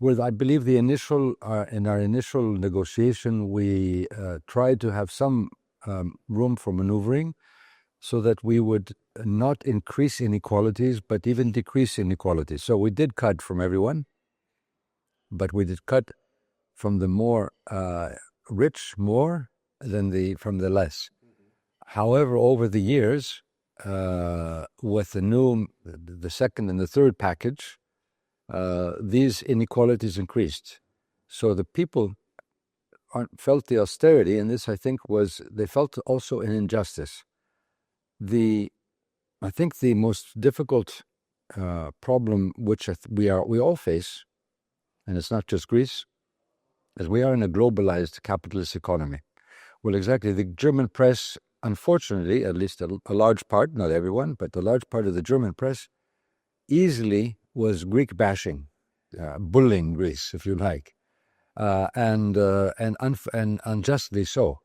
I believe in our initial negotiation, we tried to have some room for maneuvering so that we would not increase inequalities, but even decrease inequalities. So we did cut from everyone, but we did cut from the more rich more than from the less. However, over the years, with the second and the third package, these inequalities increased. So the people felt the austerity, and this, I think, they felt also an injustice. I think the most difficult problem which we all face, and it's not just Greece, is we are in a globalized capitalist economy. Well, exactly. The German press, unfortunately, at least a large part, not everyone, but a large part of the German press, easily was Greek bashing, bullying Greece, if you like, and unjustly so,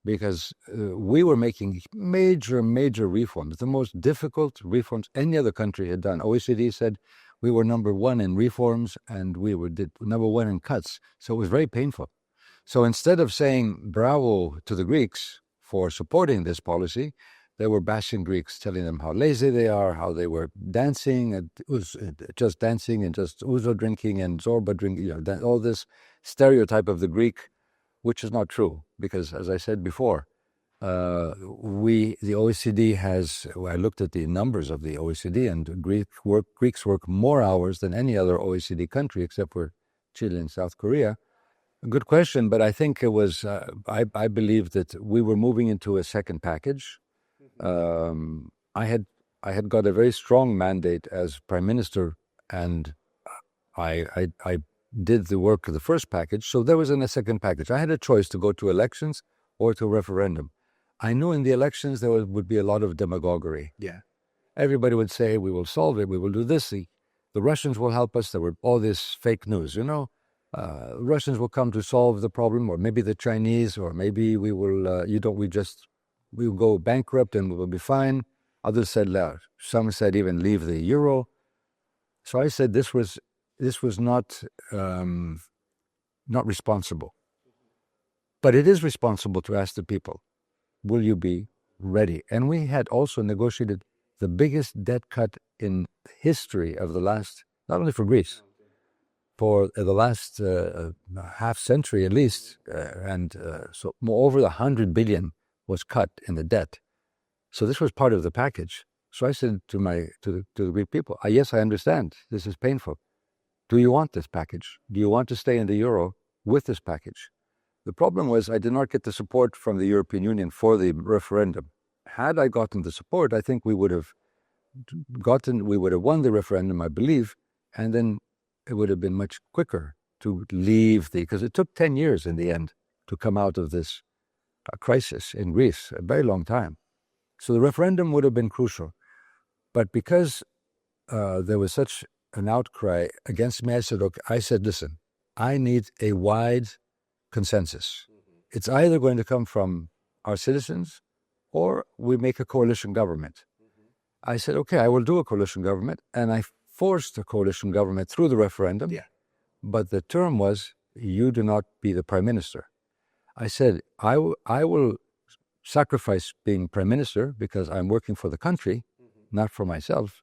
because we were making major reforms, the most difficult reforms any other country had done. OECD said we were number one in reforms, and we did number one in cuts. So it was very painful. So instead of saying bravo to the Greeks for supporting this policy, they were bashing Greeks, telling them how lazy they are, how they were dancing, and just dancing and just ouzo drinking and zorba drinking, all this stereotype of the Greek, which is not true. Because, as I said before, the OECD I looked at the numbers of the OECD, and Greeks work more hours than any other OECD country, except for Chile and South Korea. A good question, but I think it was, I believe that we were moving into a second package. I had got a very strong mandate as Prime Minister, and I did the work of the first package, so there was a second package. I had a choice to go to elections or to referendum. I knew in the elections there would be a lot of demagoguery. Yeah. Everybody would say, we will solve it, we will do this, the Russians will help us. There were all this fake news, Russians will come to solve the problem, or maybe the Chinese, or maybe we will, we will go bankrupt and we will be fine. Others said, some said even leave the euro. So I said this was not responsible. But it is responsible to ask the people, will you be ready? And we had also negotiated the biggest debt cut in history of the last, not only for Greece, for the last half century at least, so more over 100 billion was cut in the debt. So this was part of the package. So I said to the Greek people, yes, I understand, this is painful. Do you want this package? Do you want to stay in the euro with this package? The problem was I did not get the support from the European Union for the referendum. Had I gotten the support, I think we would have won the referendum, I believe, and then it would have been much quicker to leave because it took 10 years in the end to come out of this crisis in Greece, a very long time. So the referendum would have been crucial. But because there was such an outcry against me, I said, listen, I need a wide consensus. It's either going to come from our citizens or we make a coalition government. I said, okay, I will do a coalition government, and I forced a coalition government through the referendum, but the term was, you do not be the prime minister. I said, I will sacrifice being prime minister because I'm working for the country, not for myself,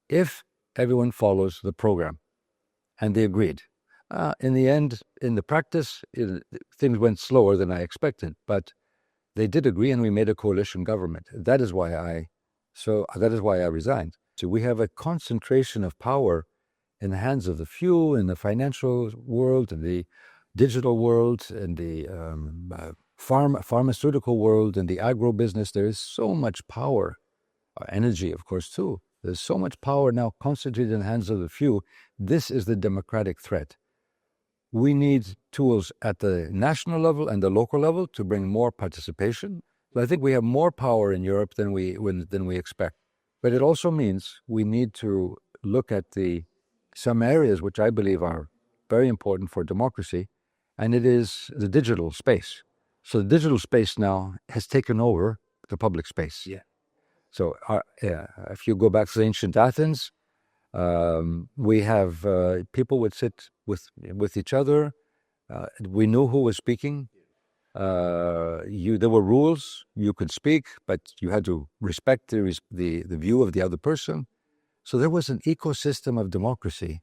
if everyone follows the program. And they agreed. In the end, in the practice, things went slower than I expected, but they did agree, and we made a coalition government. That is why I resigned. So we have a concentration of power in the hands of the few in the financial world, in the digital world, in the pharmaceutical world, in the agro business. There is so much power, energy, of course, too. There's so much power now concentrated in the hands of the few. This is the democratic threat. We need tools at the national level and the local level to bring more participation. But I think we have more power in Europe than we expect. But it also means we need to look at some areas which I believe are very important for democracy, and it is the digital space. So the digital space now has taken over the public space. Yeah. So if you go back to ancient Athens, We have people would sit with each other. We knew who was speaking. There were rules. You could speak, but you had to respect the view of the other person. So there was an ecosystem of democracy.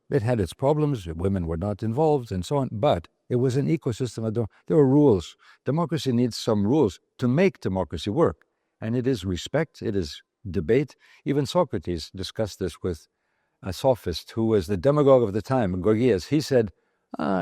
It had its problems. Women were not involved and so on, but it was an ecosystem of there were rules. Democracy needs some rules to make democracy work. And it is respect, it is debate. Even Socrates discussed this with a sophist who was the demagogue of the time, Gorgias. He said,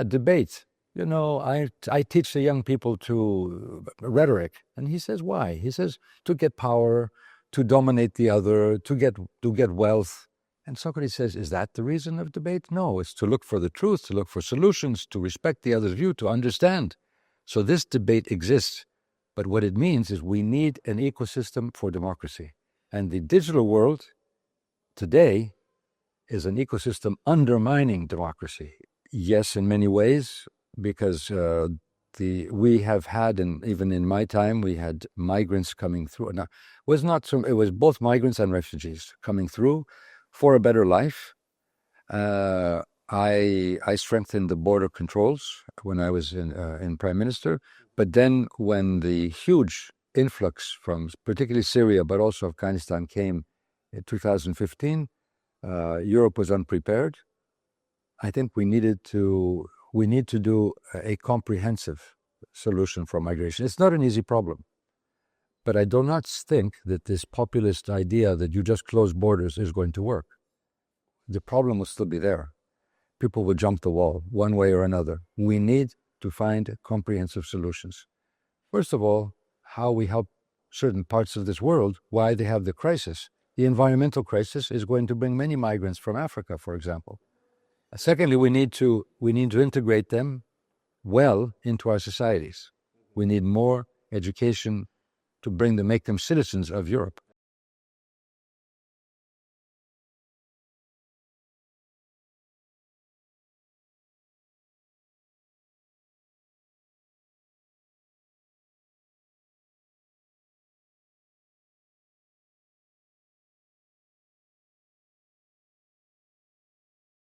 debate. I teach the young people to rhetoric. And he says, why? He says, to get power, to dominate the other, to get wealth. And Socrates says, is that the reason of debate? No, it's to look for the truth, to look for solutions, to respect the other's view, to understand. So this debate exists. But what it means is we need an ecosystem for democracy. And the digital world today is an ecosystem undermining democracy. Yes, in many ways, because we have had, and even in my time, we had migrants coming through. Now, it was both migrants and refugees coming through for a better life. I strengthened the border controls when I was in Prime Minister. But then when the huge influx from particularly Syria, but also Afghanistan came in 2015, Europe was unprepared. I think we need to do a comprehensive solution for migration. It's not an easy problem. But I do not think that this populist idea that you just close borders is going to work. The problem will still be there. People will jump the wall one way or another. We need to find comprehensive solutions. First of all, how we help certain parts of this world, why they have the crisis. The environmental crisis is going to bring many migrants from Africa, for example. Secondly, we need to integrate them well into our societies. We need more education to make them citizens of Europe.